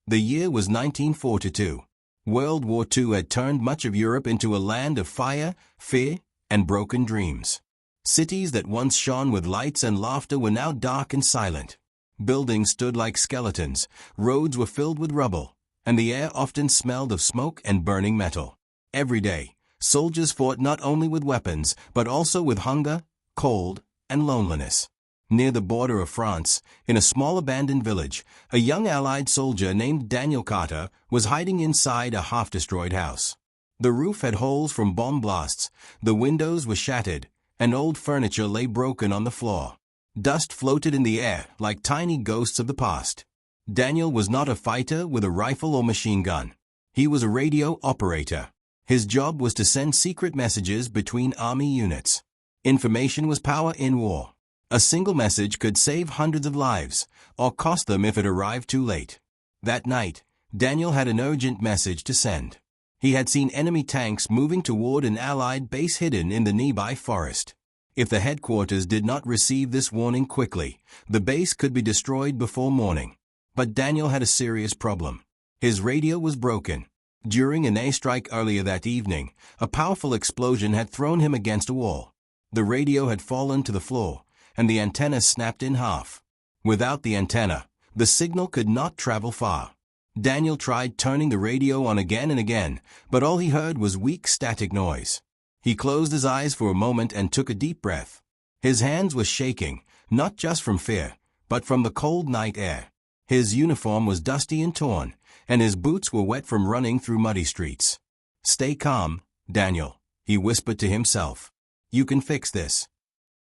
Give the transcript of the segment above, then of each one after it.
The year was 1942. World War II had turned much of Europe into a land of fire, fear, and broken dreams. Cities that once shone with lights and laughter were now dark and silent. Buildings stood like skeletons, roads were filled with rubble, and the air often smelled of smoke and burning metal. Every day, soldiers fought not only with weapons, but also with hunger, cold, and loneliness. Near the border of France, in a small abandoned village, a young Allied soldier named Daniel Carter was hiding inside a half-destroyed house. The roof had holes from bomb blasts, the windows were shattered, and old furniture lay broken on the floor. Dust floated in the air like tiny ghosts of the past. Daniel was not a fighter with a rifle or machine gun. He was a radio operator. His job was to send secret messages between army units. Information was power in war. A single message could save hundreds of lives, or cost them if it arrived too late. That night, Daniel had an urgent message to send. He had seen enemy tanks moving toward an Allied base hidden in the nearby forest. If the headquarters did not receive this warning quickly, the base could be destroyed before morning. But Daniel had a serious problem. His radio was broken. During an airstrike earlier that evening, a powerful explosion had thrown him against a wall. The radio had fallen to the floor, and the antenna snapped in half. Without the antenna, the signal could not travel far. Daniel tried turning the radio on again and again, but all he heard was weak static noise. He closed his eyes for a moment and took a deep breath. His hands were shaking, not just from fear, but from the cold night air. His uniform was dusty and torn, and his boots were wet from running through muddy streets. "Stay calm, Daniel," he whispered to himself. "You can fix this."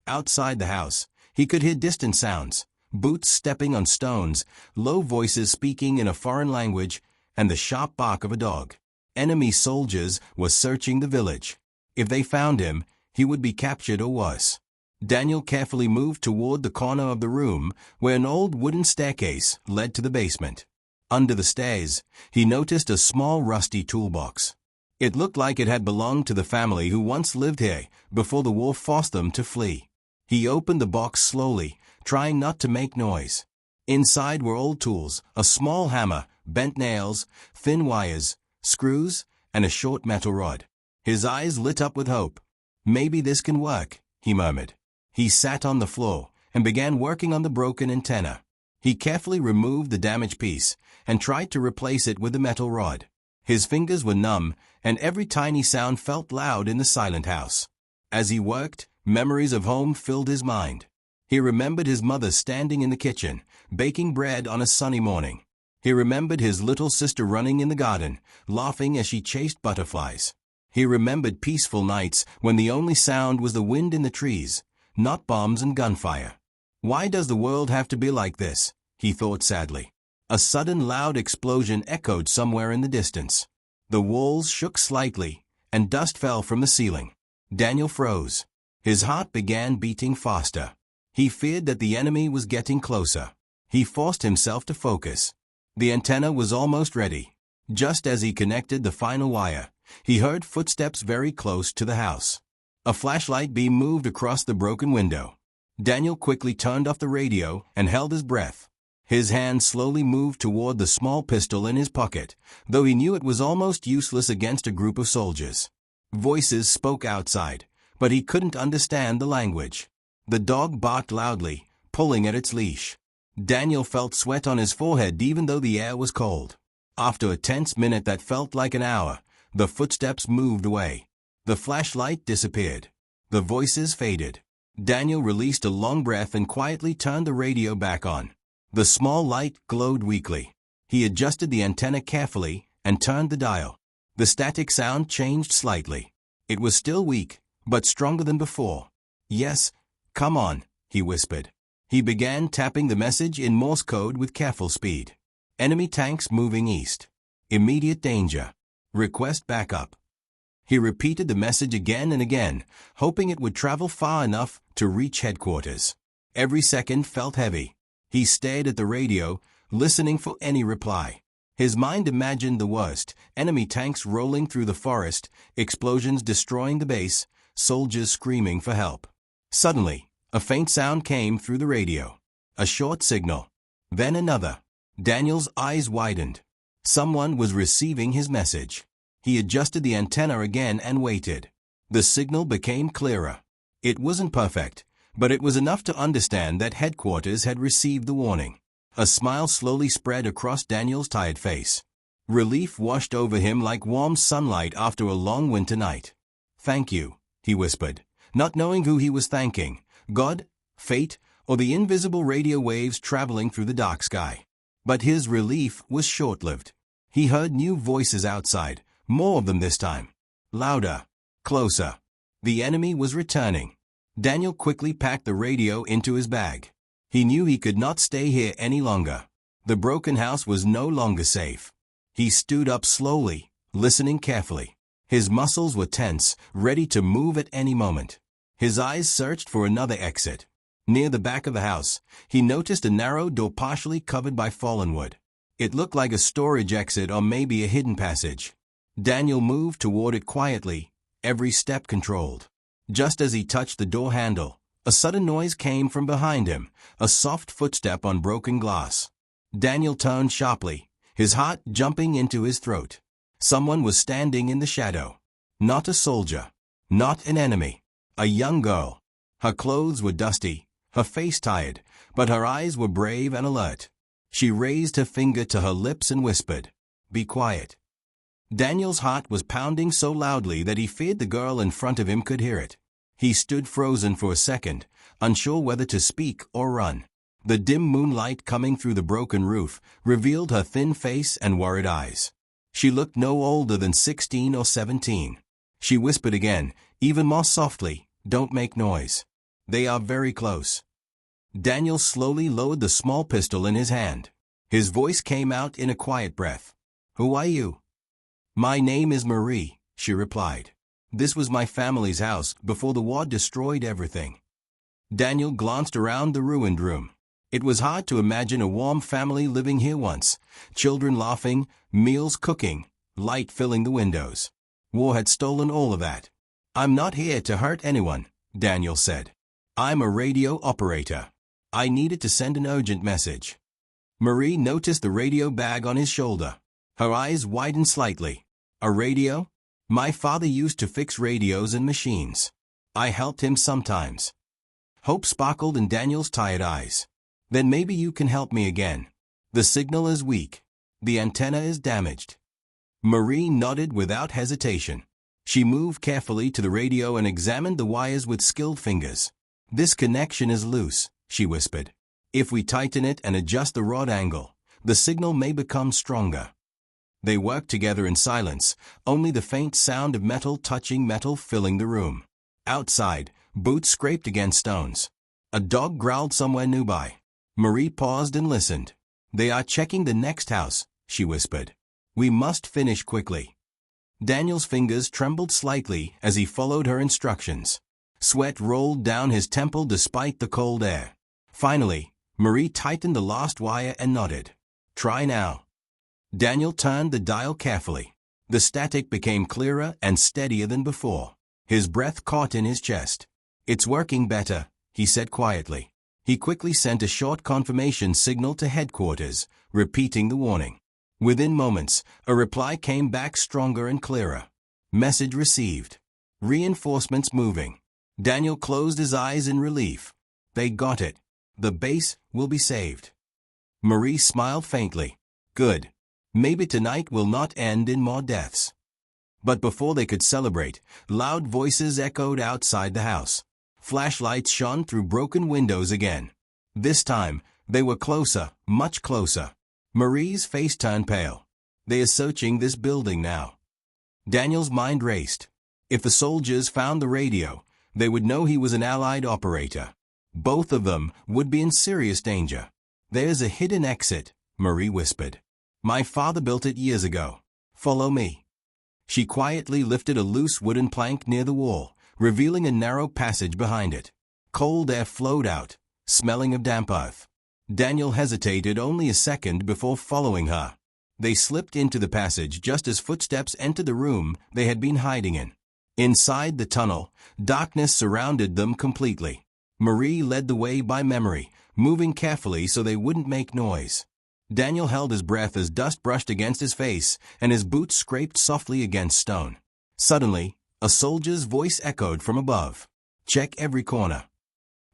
Outside the house, he could hear distant sounds, boots stepping on stones, low voices speaking in a foreign language, and the sharp bark of a dog. Enemy soldiers were searching the village. If they found him, he would be captured or worse. Daniel carefully moved toward the corner of the room where an old wooden staircase led to the basement. Under the stairs, he noticed a small rusty toolbox. It looked like it had belonged to the family who once lived here before the war forced them to flee. He opened the box slowly, trying not to make noise. Inside were old tools, a small hammer, bent nails, thin wires, screws, and a short metal rod. His eyes lit up with hope. "Maybe this can work," he murmured. He sat on the floor and began working on the broken antenna. He carefully removed the damaged piece and tried to replace it with the metal rod. His fingers were numb, and every tiny sound felt loud in the silent house. As he worked, memories of home filled his mind. He remembered his mother standing in the kitchen, baking bread on a sunny morning. He remembered his little sister running in the garden, laughing as she chased butterflies. He remembered peaceful nights when the only sound was the wind in the trees, not bombs and gunfire. "Why does the world have to be like this?" he thought sadly. A sudden loud explosion echoed somewhere in the distance. The walls shook slightly, and dust fell from the ceiling. Daniel froze. His heart began beating faster. He feared that the enemy was getting closer. He forced himself to focus. The antenna was almost ready. Just as he connected the final wire, he heard footsteps very close to the house. A flashlight beam moved across the broken window. Daniel quickly turned off the radio and held his breath. His hand slowly moved toward the small pistol in his pocket, though he knew it was almost useless against a group of soldiers. Voices spoke outside, but he couldn't understand the language. The dog barked loudly, pulling at its leash. Daniel felt sweat on his forehead even though the air was cold. After a tense minute that felt like an hour, the footsteps moved away. The flashlight disappeared. The voices faded. Daniel released a long breath and quietly turned the radio back on. The small light glowed weakly. He adjusted the antenna carefully and turned the dial. The static sound changed slightly. It was still weak, but stronger than before. "Yes, come on," he whispered. He began tapping the message in Morse code with careful speed. "Enemy tanks moving east. Immediate danger. Request backup." He repeated the message again and again, hoping it would travel far enough to reach headquarters. Every second felt heavy. He stared at the radio, listening for any reply. His mind imagined the worst: enemy tanks rolling through the forest, explosions destroying the base, soldiers screaming for help. Suddenly, a faint sound came through the radio. A short signal. Then another. Daniel's eyes widened. Someone was receiving his message. He adjusted the antenna again and waited. The signal became clearer. It wasn't perfect, but it was enough to understand that headquarters had received the warning. A smile slowly spread across Daniel's tired face. Relief washed over him like warm sunlight after a long winter night. "Thank you," he whispered, not knowing who he was thanking, God, fate, or the invisible radio waves traveling through the dark sky. But his relief was short-lived. He heard new voices outside, more of them this time. Louder, closer. The enemy was returning. Daniel quickly packed the radio into his bag. He knew he could not stay here any longer. The broken house was no longer safe. He stood up slowly, listening carefully. His muscles were tense, ready to move at any moment. His eyes searched for another exit. Near the back of the house, he noticed a narrow door partially covered by fallen wood. It looked like a storage exit or maybe a hidden passage. Daniel moved toward it quietly, every step controlled. Just as he touched the door handle, a sudden noise came from behind him, a soft footstep on broken glass. Daniel turned sharply, his heart jumping into his throat. Someone was standing in the shadow. Not a soldier, not an enemy, a young girl. Her clothes were dusty, her face tired, but her eyes were brave and alert. She raised her finger to her lips and whispered, "Be quiet." Daniel's heart was pounding so loudly that he feared the girl in front of him could hear it. He stood frozen for a second, unsure whether to speak or run. The dim moonlight coming through the broken roof revealed her thin face and worried eyes. She looked no older than 16 or 17. She whispered again, even more softly, "Don't make noise. They are very close." Daniel slowly lowered the small pistol in his hand. His voice came out in a quiet breath. "Who are you?" "My name is Marie," she replied. "This was my family's house before the war destroyed everything." Daniel glanced around the ruined room. It was hard to imagine a warm family living here once, children laughing, meals cooking, light filling the windows. War had stolen all of that. "I'm not here to hurt anyone," Daniel said. "I'm a radio operator. I needed to send an urgent message." Marie noticed the radio bag on his shoulder. Her eyes widened slightly. "A radio? My father used to fix radios and machines. I helped him sometimes." Hope sparkled in Daniel's tired eyes. "Then maybe you can help me again. The signal is weak. The antenna is damaged." Marie nodded without hesitation. She moved carefully to the radio and examined the wires with skilled fingers. "This connection is loose," she whispered. "If we tighten it and adjust the rod angle, the signal may become stronger." They worked together in silence, only the faint sound of metal touching metal filling the room. Outside, boots scraped against stones. A dog growled somewhere nearby. Marie paused and listened. "They are checking the next house," she whispered. "We must finish quickly." Daniel's fingers trembled slightly as he followed her instructions. Sweat rolled down his temple despite the cold air. Finally, Marie tightened the last wire and nodded. "Try now." Daniel turned the dial carefully. The static became clearer and steadier than before. His breath caught in his chest. "It's working better," he said quietly. He quickly sent a short confirmation signal to headquarters, repeating the warning. Within moments, a reply came back stronger and clearer. "Message received. Reinforcements moving." Daniel closed his eyes in relief. They got it. The base will be saved. Marie smiled faintly. "Good. Maybe tonight will not end in more deaths." But before they could celebrate, loud voices echoed outside the house. Flashlights shone through broken windows again. This time, they were closer, much closer. Marie's face turned pale. "They are searching this building now." Daniel's mind raced. If the soldiers found the radio, they would know he was an Allied operator. Both of them would be in serious danger. "There's a hidden exit," Marie whispered. "My father built it years ago. Follow me." She quietly lifted a loose wooden plank near the wall, revealing a narrow passage behind it. Cold air flowed out, smelling of damp earth. Daniel hesitated only a second before following her. They slipped into the passage just as footsteps entered the room they had been hiding in. Inside the tunnel, darkness surrounded them completely. Marie led the way by memory, moving carefully so they wouldn't make noise. Daniel held his breath as dust brushed against his face and his boots scraped softly against stone. Suddenly, a soldier's voice echoed from above. "Check every corner."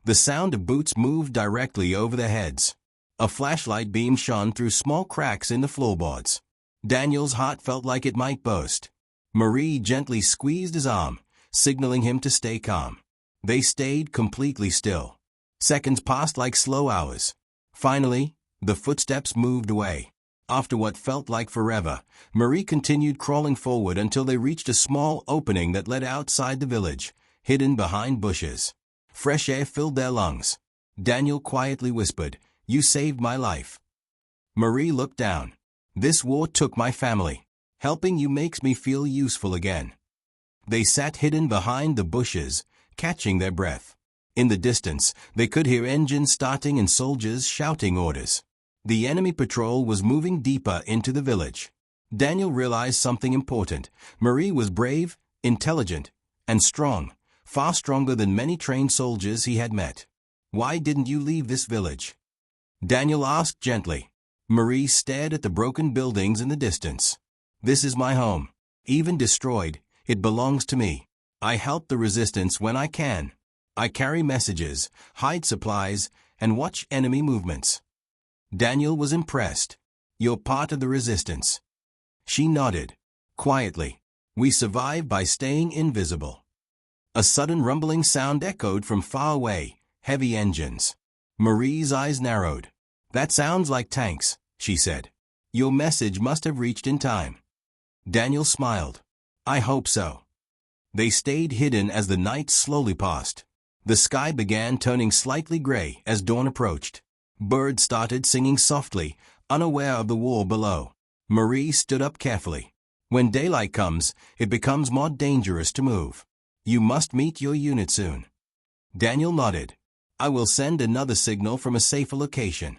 The sound of boots moved directly over their heads. A flashlight beam shone through small cracks in the floorboards. Daniel's heart felt like it might burst. Marie gently squeezed his arm, signaling him to stay calm. They stayed completely still. Seconds passed like slow hours. Finally, the footsteps moved away. After what felt like forever, Marie continued crawling forward until they reached a small opening that led outside the village, hidden behind bushes. Fresh air filled their lungs. Daniel quietly whispered, "You saved my life." Marie looked down. "This war took my family. Helping you makes me feel useful again." They sat hidden behind the bushes, catching their breath. In the distance, they could hear engines starting and soldiers shouting orders. The enemy patrol was moving deeper into the village. Daniel realized something important. Marie was brave, intelligent, and strong, far stronger than many trained soldiers he had met. "Why didn't you leave this village?" Daniel asked gently. Marie stared at the broken buildings in the distance. "This is my home. Even destroyed, it belongs to me. I help the resistance when I can. I carry messages, hide supplies, and watch enemy movements." Daniel was impressed. "You're part of the resistance." She nodded. Quietly, "We survive by staying invisible." A sudden rumbling sound echoed from far away, heavy engines. Marie's eyes narrowed. "That sounds like tanks," she said. "Your message must have reached in time." Daniel smiled. "I hope so." They stayed hidden as the night slowly passed. The sky began turning slightly gray as dawn approached. Birds started singing softly, unaware of the war below. Marie stood up carefully. "When daylight comes, it becomes more dangerous to move. You must meet your unit soon." Daniel nodded. "I will send another signal from a safer location."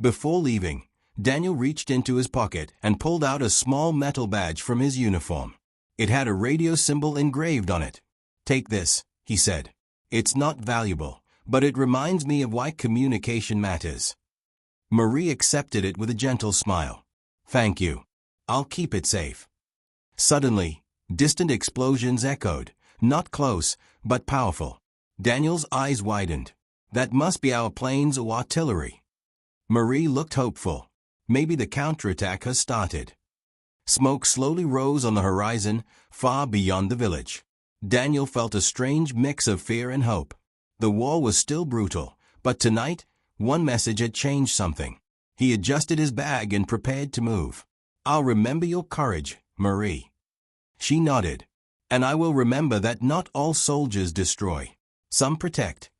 Before leaving, Daniel reached into his pocket and pulled out a small metal badge from his uniform. It had a radio symbol engraved on it. "Take this," he said. "It's not valuable, but it reminds me of why communication matters." Marie accepted it with a gentle smile. "Thank you. I'll keep it safe." Suddenly, distant explosions echoed, not close, but powerful. Daniel's eyes widened. "That must be our planes or artillery." Marie looked hopeful. "Maybe the counterattack has started." Smoke slowly rose on the horizon, far beyond the village. Daniel felt a strange mix of fear and hope. The war was still brutal, but tonight, one message had changed something. He adjusted his bag and prepared to move. "I'll remember your courage, Marie." She nodded. "And I will remember that not all soldiers destroy. Some protect."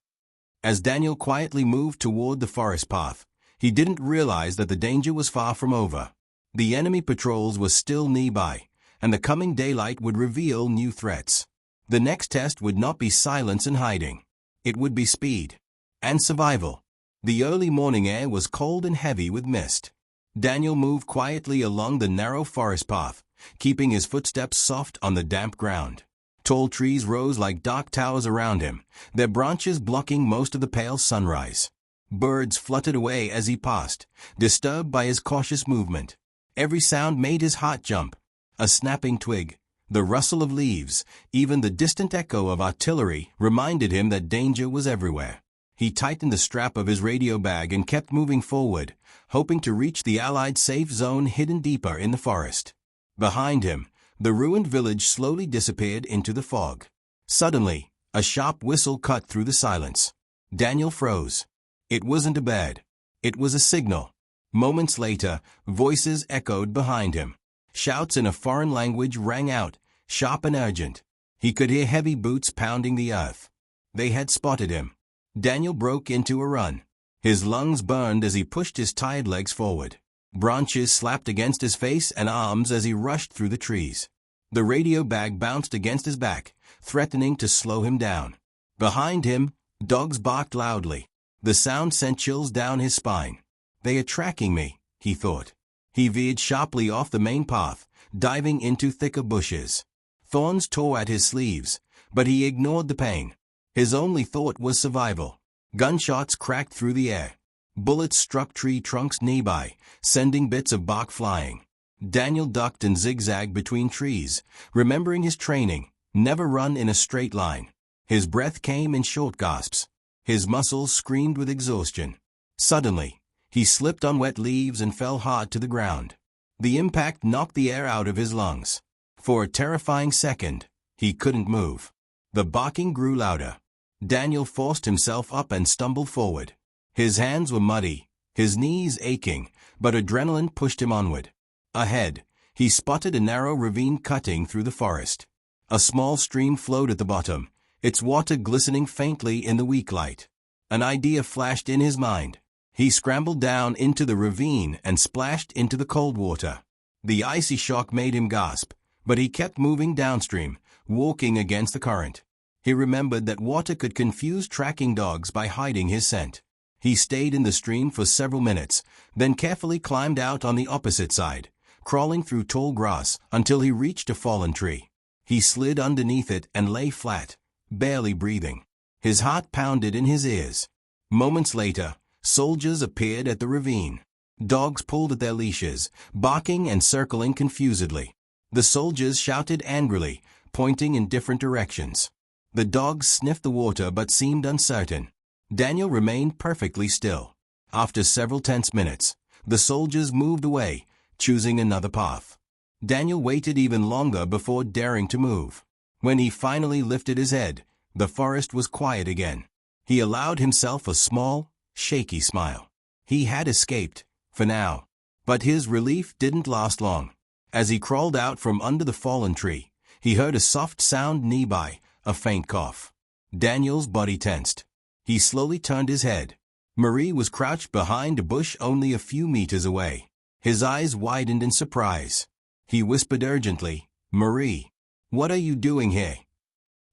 As Daniel quietly moved toward the forest path, he didn't realize that the danger was far from over. The enemy patrols were still nearby, and the coming daylight would reveal new threats. The next test would not be silence and hiding. It would be speed and survival. The early morning air was cold and heavy with mist. Daniel moved quietly along the narrow forest path, keeping his footsteps soft on the damp ground. Tall trees rose like dark towers around him, their branches blocking most of the pale sunrise. Birds fluttered away as he passed, disturbed by his cautious movement. Every sound made his heart jump. A snapping twig, the rustle of leaves, even the distant echo of artillery reminded him that danger was everywhere. He tightened the strap of his radio bag and kept moving forward, hoping to reach the Allied safe zone hidden deeper in the forest. Behind him, the ruined village slowly disappeared into the fog. Suddenly, a sharp whistle cut through the silence. Daniel froze. It wasn't a bird. It was a signal. Moments later, voices echoed behind him. Shouts in a foreign language rang out, sharp and urgent. He could hear heavy boots pounding the earth. They had spotted him. Daniel broke into a run. His lungs burned as he pushed his tired legs forward. Branches slapped against his face and arms as he rushed through the trees. The radio bag bounced against his back, threatening to slow him down. Behind him, dogs barked loudly. The sound sent chills down his spine. "They are tracking me," he thought. He veered sharply off the main path, diving into thicker bushes. Thorns tore at his sleeves, but he ignored the pain. His only thought was survival. Gunshots cracked through the air. Bullets struck tree trunks nearby, sending bits of bark flying. Daniel ducked and zigzagged between trees, remembering his training: never run in a straight line. His breath came in short gasps. His muscles screamed with exhaustion. Suddenly, he slipped on wet leaves and fell hard to the ground. The impact knocked the air out of his lungs. For a terrifying second, he couldn't move. The barking grew louder. Daniel forced himself up and stumbled forward. His hands were muddy, his knees aching, but adrenaline pushed him onward. Ahead, he spotted a narrow ravine cutting through the forest. A small stream flowed at the bottom, its water glistening faintly in the weak light. An idea flashed in his mind. He scrambled down into the ravine and splashed into the cold water. The icy shock made him gasp, but he kept moving downstream, walking against the current. He remembered that water could confuse tracking dogs by hiding his scent. He stayed in the stream for several minutes, then carefully climbed out on the opposite side, crawling through tall grass until he reached a fallen tree. He slid underneath it and lay flat, barely breathing. His heart pounded in his ears. Moments later, soldiers appeared at the ravine. Dogs pulled at their leashes, barking and circling confusedly. The soldiers shouted angrily, pointing in different directions. The dogs sniffed the water but seemed uncertain. Daniel remained perfectly still. After several tense minutes, the soldiers moved away, choosing another path. Daniel waited even longer before daring to move. When he finally lifted his head, the forest was quiet again. He allowed himself a small, shaky smile. He had escaped, for now. But his relief didn't last long. As he crawled out from under the fallen tree, he heard a soft sound nearby, a faint cough. Daniel's body tensed. He slowly turned his head. Marie was crouched behind a bush only a few meters away. His eyes widened in surprise. He whispered urgently, "Marie, what are you doing here?"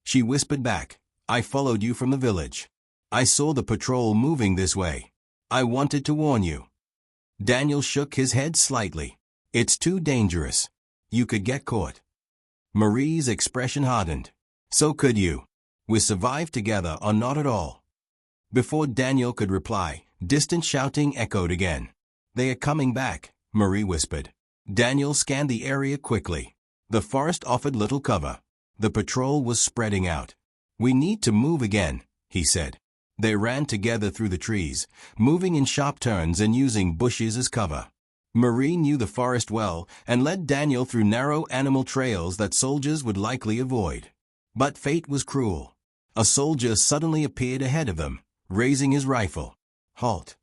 She whispered back, "I followed you from the village. I saw the patrol moving this way. I wanted to warn you." Daniel shook his head slightly. "It's too dangerous. You could get caught." Marie's expression hardened. "So could you. We survived together or not at all." Before Daniel could reply, distant shouting echoed again. "They are coming back," Marie whispered. Daniel scanned the area quickly. The forest offered little cover. The patrol was spreading out. "We need to move again," he said. They ran together through the trees, moving in sharp turns and using bushes as cover. Marie knew the forest well and led Daniel through narrow animal trails that soldiers would likely avoid. But fate was cruel. A soldier suddenly appeared ahead of them, raising his rifle. "Halt."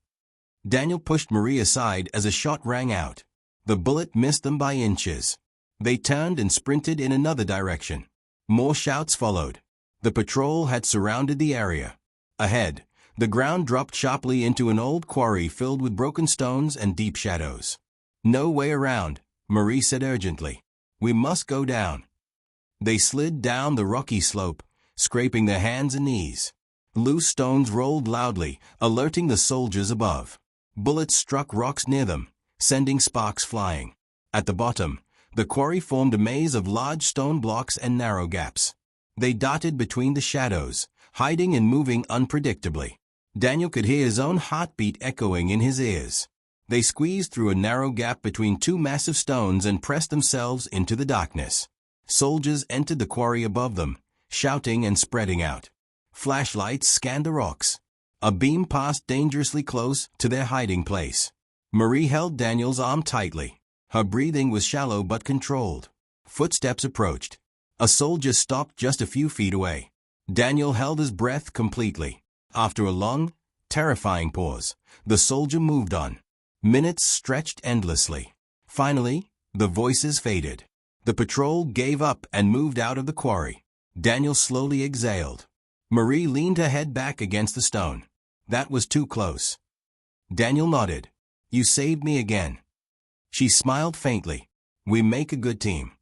Daniel pushed Marie aside as a shot rang out. The bullet missed them by inches. They turned and sprinted in another direction. More shouts followed. The patrol had surrounded the area. Ahead, the ground dropped sharply into an old quarry filled with broken stones and deep shadows. "No way around," Marie said urgently. "We must go down." They slid down the rocky slope, scraping their hands and knees. Loose stones rolled loudly, alerting the soldiers above. Bullets struck rocks near them, sending sparks flying. At the bottom, the quarry formed a maze of large stone blocks and narrow gaps. They darted between the shadows, hiding and moving unpredictably. Daniel could hear his own heartbeat echoing in his ears. They squeezed through a narrow gap between two massive stones and pressed themselves into the darkness. Soldiers entered the quarry above them, shouting and spreading out. Flashlights scanned the rocks. A beam passed dangerously close to their hiding place. Marie held Daniel's arm tightly. Her breathing was shallow but controlled. Footsteps approached. A soldier stopped just a few feet away. Daniel held his breath completely. After a long, terrifying pause, the soldier moved on. Minutes stretched endlessly. Finally, the voices faded. The patrol gave up and moved out of the quarry. Daniel slowly exhaled. Marie leaned her head back against the stone. "That was too close." Daniel nodded. "You saved me again." She smiled faintly. "We make a good team."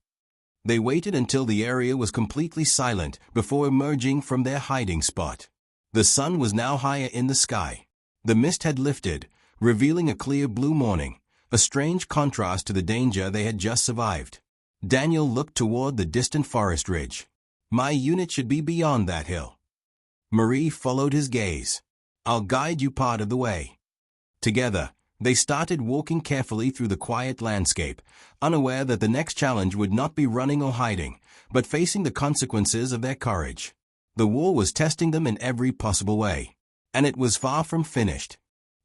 They waited until the area was completely silent before emerging from their hiding spot. The sun was now higher in the sky. The mist had lifted, revealing a clear blue morning, a strange contrast to the danger they had just survived. Daniel looked toward the distant forest ridge. "My unit should be beyond that hill." Marie followed his gaze. "I'll guide you part of the way." Together, they started walking carefully through the quiet landscape, unaware that the next challenge would not be running or hiding, but facing the consequences of their courage. The war was testing them in every possible way, and it was far from finished.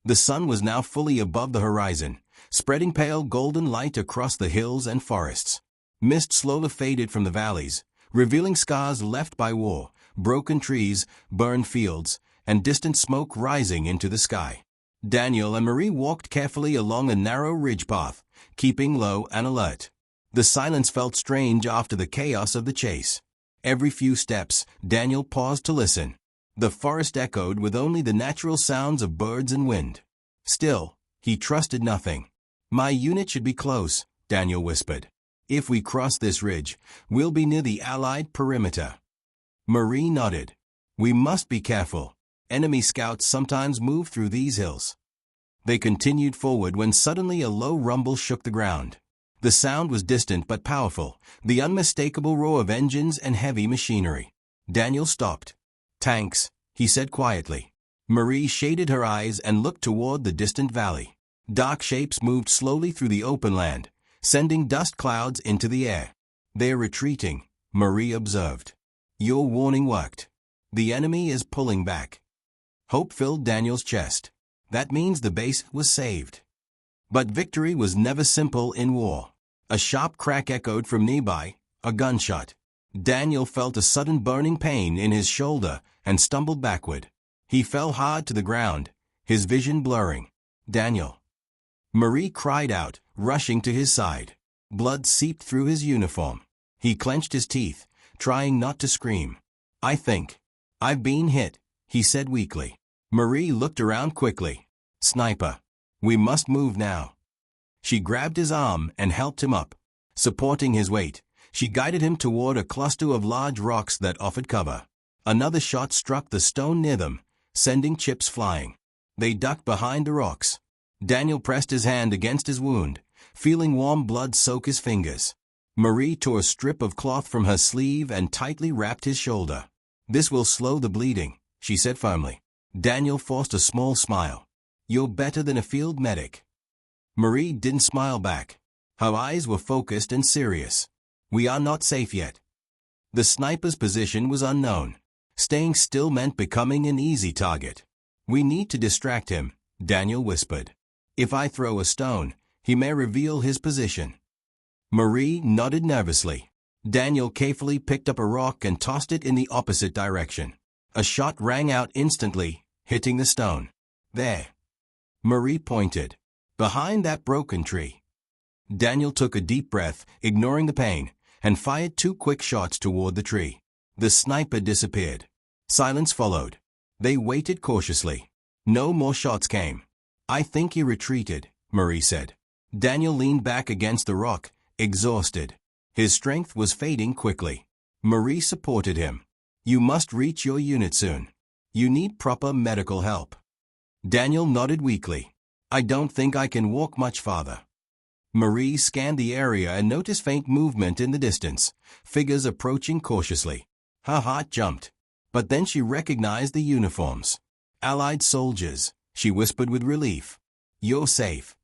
The sun was now fully above the horizon, spreading pale golden light across the hills and forests. Mist slowly faded from the valleys, revealing scars left by war, broken trees, burned fields, and distant smoke rising into the sky. Daniel and Marie walked carefully along a narrow ridge path, keeping low and alert. The silence felt strange after the chaos of the chase. Every few steps, Daniel paused to listen. The forest echoed with only the natural sounds of birds and wind. Still, he trusted nothing. "My unit should be close," Daniel whispered. "If we cross this ridge, we'll be near the Allied perimeter." Marie nodded. "We must be careful. Enemy scouts sometimes move through these hills." They continued forward when suddenly a low rumble shook the ground. The sound was distant but powerful, the unmistakable roar of engines and heavy machinery. Daniel stopped. "Tanks," he said quietly. Marie shaded her eyes and looked toward the distant valley. Dark shapes moved slowly through the open land, sending dust clouds into the air. "They're retreating," Marie observed. "Your warning worked. The enemy is pulling back." Hope filled Daniel's chest. That means the base was saved. But victory was never simple in war. A sharp crack echoed from nearby, a gunshot. Daniel felt a sudden burning pain in his shoulder and stumbled backward. He fell hard to the ground, his vision blurring. "Daniel!" Marie cried out, rushing to his side. Blood seeped through his uniform. He clenched his teeth, trying not to scream. "I've been hit," he said weakly. Marie looked around quickly. "Sniper. We must move now." She grabbed his arm and helped him up. Supporting his weight, she guided him toward a cluster of large rocks that offered cover. Another shot struck the stone near them, sending chips flying. They ducked behind the rocks. Daniel pressed his hand against his wound, feeling warm blood soak his fingers. Marie tore a strip of cloth from her sleeve and tightly wrapped his shoulder. "This will slow the bleeding," she said firmly. Daniel forced a small smile. "You're better than a field medic." Marie didn't smile back. Her eyes were focused and serious. "We are not safe yet." The sniper's position was unknown. Staying still meant becoming an easy target. "We need to distract him," Daniel whispered. "If I throw a stone, he may reveal his position." Marie nodded nervously. Daniel carefully picked up a rock and tossed it in the opposite direction. A shot rang out instantly, hitting the stone. "There." Marie pointed. "Behind that broken tree." Daniel took a deep breath, ignoring the pain, and fired 2 quick shots toward the tree. The sniper disappeared. Silence followed. They waited cautiously. No more shots came. "I think he retreated," Marie said. Daniel leaned back against the rock, exhausted. His strength was fading quickly. Marie supported him. "You must reach your unit soon. You need proper medical help." Daniel nodded weakly. "I don't think I can walk much farther." Marie scanned the area and noticed faint movement in the distance, figures approaching cautiously. Her heart jumped. But then she recognized the uniforms. "Allied soldiers," she whispered with relief. "You're safe."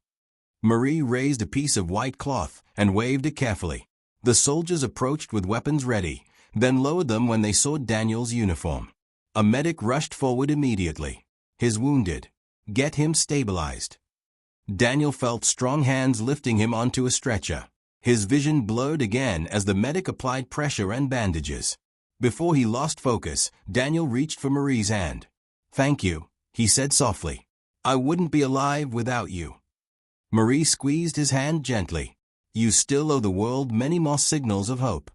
Marie raised a piece of white cloth and waved it carefully. The soldiers approached with weapons ready, then lowered them when they saw Daniel's uniform. A medic rushed forward immediately. "He's wounded. Get him stabilized." Daniel felt strong hands lifting him onto a stretcher. His vision blurred again as the medic applied pressure and bandages. Before he lost focus, Daniel reached for Marie's hand. "Thank you," he said softly. "I wouldn't be alive without you." Marie squeezed his hand gently. "You still owe the world many more signals of hope."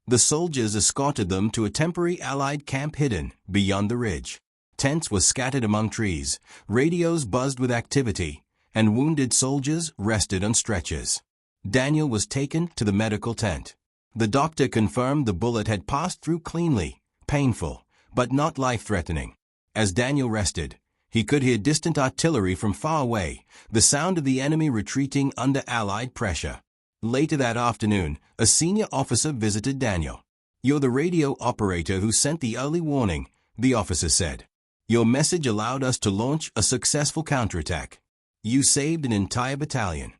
The soldiers escorted them to a temporary Allied camp hidden beyond the ridge. Tents were scattered among trees, radios buzzed with activity, and wounded soldiers rested on stretchers. Daniel was taken to the medical tent. The doctor confirmed the bullet had passed through cleanly, painful, but not life-threatening. As Daniel rested, he could hear distant artillery from far away, the sound of the enemy retreating under Allied pressure. Later that afternoon, a senior officer visited Daniel. "You're the radio operator who sent the early warning," the officer said. "Your message allowed us to launch a successful counterattack." You saved an entire battalion.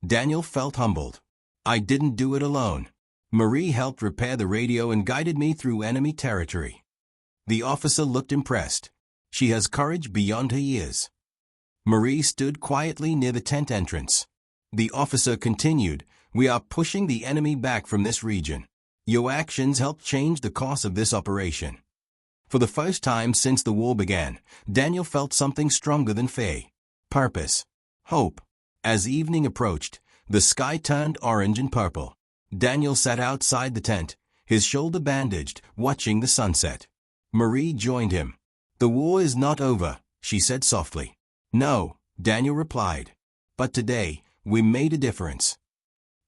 Daniel felt humbled. I didn't do it alone. Marie helped repair the radio and guided me through enemy territory. The officer looked impressed. She has courage beyond her years. Marie stood quietly near the tent entrance. The officer continued, We are pushing the enemy back from this region. Your actions helped change the course of this operation. For the first time since the war began, Daniel felt something stronger than fear. Purpose. Hope. As evening approached, the sky turned orange and purple. Daniel sat outside the tent, his shoulder bandaged, watching the sunset. Marie joined him. The war is not over, she said softly. No, Daniel replied. But today, we made a difference.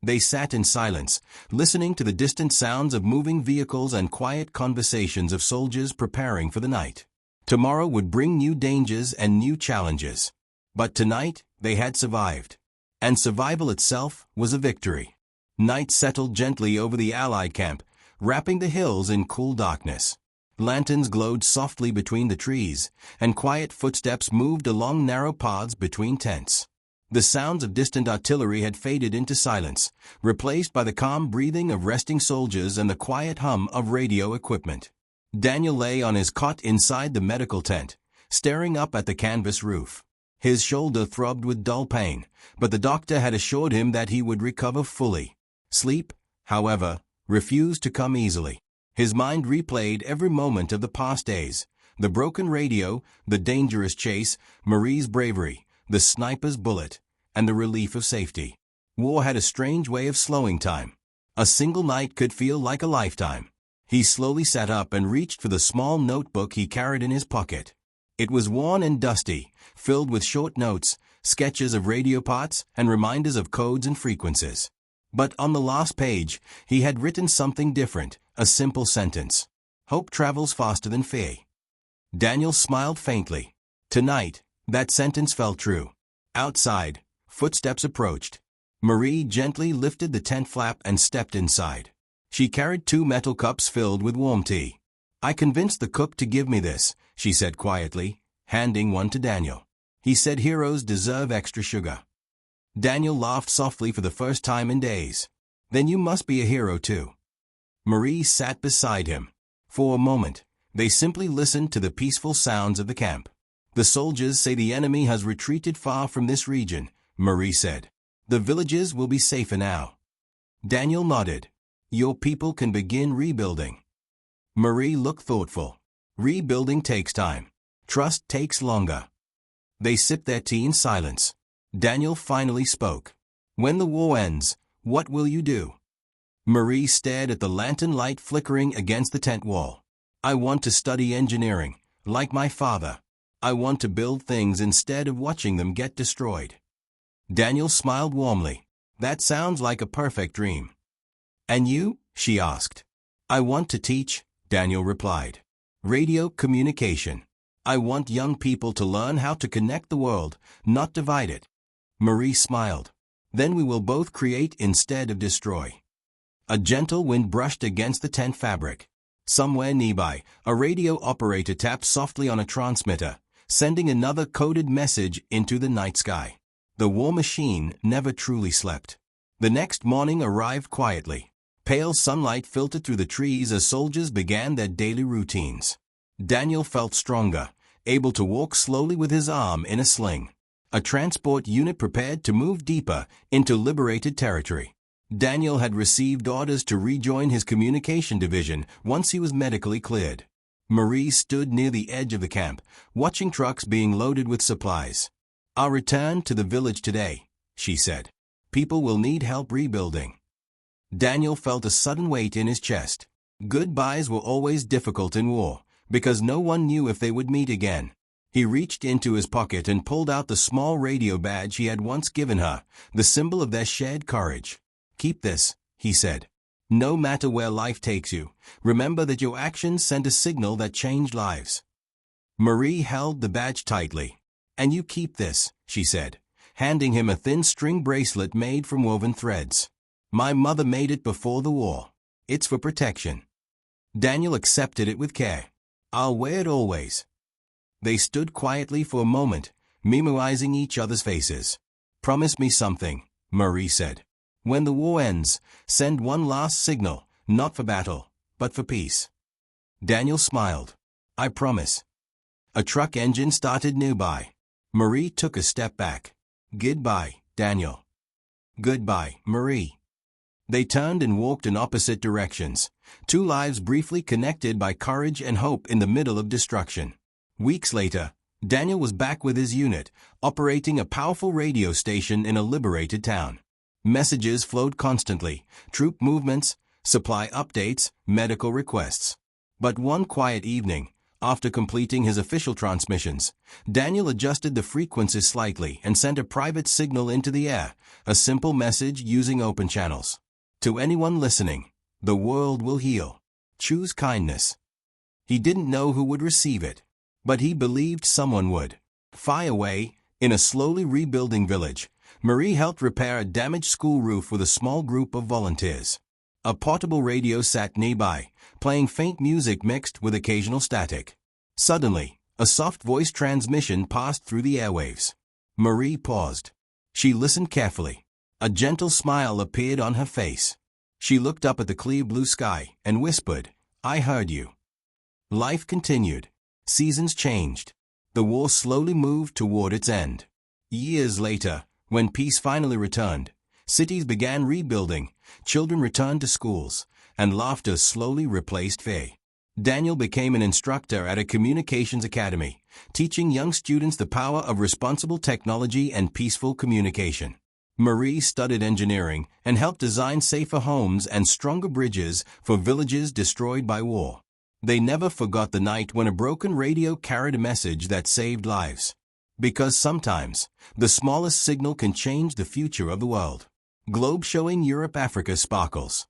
They sat in silence, listening to the distant sounds of moving vehicles and quiet conversations of soldiers preparing for the night. Tomorrow would bring new dangers and new challenges. But tonight, they had survived. And survival itself was a victory. Night settled gently over the Allied camp, wrapping the hills in cool darkness. Lanterns glowed softly between the trees, and quiet footsteps moved along narrow paths between tents. The sounds of distant artillery had faded into silence, replaced by the calm breathing of resting soldiers and the quiet hum of radio equipment. Daniel lay on his cot inside the medical tent, staring up at the canvas roof. His shoulder throbbed with dull pain, but the doctor had assured him that he would recover fully. Sleep, however, refused to come easily. His mind replayed every moment of the past days, the broken radio, the dangerous chase, Marie's bravery, the sniper's bullet, and the relief of safety. War had a strange way of slowing time. A single night could feel like a lifetime. He slowly sat up and reached for the small notebook he carried in his pocket. It was worn and dusty, filled with short notes, sketches of radio parts, and reminders of codes and frequencies. But on the last page, he had written something different, a simple sentence. Hope travels faster than fear. Daniel smiled faintly. Tonight, that sentence fell true. Outside, footsteps approached. Marie gently lifted the tent flap and stepped inside. She carried 2 metal cups filled with warm tea. I convinced the cook to give me this, she said quietly, handing one to Daniel. He said heroes deserve extra sugar. Daniel laughed softly for the first time in days. Then you must be a hero too. Marie sat beside him. For a moment, they simply listened to the peaceful sounds of the camp. The soldiers say the enemy has retreated far from this region, Marie said. The villages will be safer now. Daniel nodded. Your people can begin rebuilding. Marie looked thoughtful. Rebuilding takes time. Trust takes longer. They sipped their tea in silence. Daniel finally spoke. When the war ends, what will you do? Marie stared at the lantern light flickering against the tent wall. I want to study engineering, like my father. I want to build things instead of watching them get destroyed. Daniel smiled warmly. That sounds like a perfect dream. And you? She asked. I want to teach, Daniel replied. Radio communication. I want young people to learn how to connect the world, not divide it. Marie smiled. Then we will both create instead of destroy. A gentle wind brushed against the tent fabric. Somewhere nearby, a radio operator tapped softly on a transmitter, sending another coded message into the night sky. The war machine never truly slept. The next morning arrived quietly. Pale sunlight filtered through the trees as soldiers began their daily routines. Daniel felt stronger, able to walk slowly with his arm in a sling. A transport unit prepared to move deeper into liberated territory. Daniel had received orders to rejoin his communication division once he was medically cleared. Marie stood near the edge of the camp, watching trucks being loaded with supplies. I'll return to the village today, she said. People will need help rebuilding. Daniel felt a sudden weight in his chest. Goodbyes were always difficult in war, because no one knew if they would meet again. He reached into his pocket and pulled out the small radio badge he had once given her, the symbol of their shared courage. Keep this, he said. No matter where life takes you, remember that your actions sent a signal that changed lives. Marie held the badge tightly. And you keep this, she said, handing him a thin string bracelet made from woven threads. My mother made it before the war. It's for protection. Daniel accepted it with care. I'll wear it always. They stood quietly for a moment, memorizing each other's faces. "Promise me something," Marie said. "When the war ends, send one last signal, not for battle, but for peace." Daniel smiled. "I promise." A truck engine started nearby. Marie took a step back. "Goodbye, Daniel." "Goodbye, Marie." They turned and walked in opposite directions, two lives briefly connected by courage and hope in the middle of destruction. Weeks later, Daniel was back with his unit, operating a powerful radio station in a liberated town. Messages flowed constantly, troop movements, supply updates, medical requests. But one quiet evening, after completing his official transmissions, Daniel adjusted the frequency slightly and sent a private signal into the air, a simple message using open channels. "To anyone listening, the world will heal. Choose kindness." He didn't know who would receive it, but he believed someone would. Far away, in a slowly rebuilding village, Marie helped repair a damaged school roof with a small group of volunteers. A portable radio sat nearby, playing faint music mixed with occasional static. Suddenly, a soft voice transmission passed through the airwaves. Marie paused. She listened carefully. A gentle smile appeared on her face. She looked up at the clear blue sky and whispered, "I heard you." Life continued. Seasons changed. The war slowly moved toward its end. Years later, when peace finally returned, cities began rebuilding, children returned to schools, and laughter slowly replaced fear. Daniel became an instructor at a communications academy, teaching young students the power of responsible technology and peaceful communication. Marie studied engineering and helped design safer homes and stronger bridges for villages destroyed by war. They never forgot the night when a broken radio carried a message that saved lives. Because sometimes, the smallest signal can change the future of the world. Globe showing Europe Africa sparkles.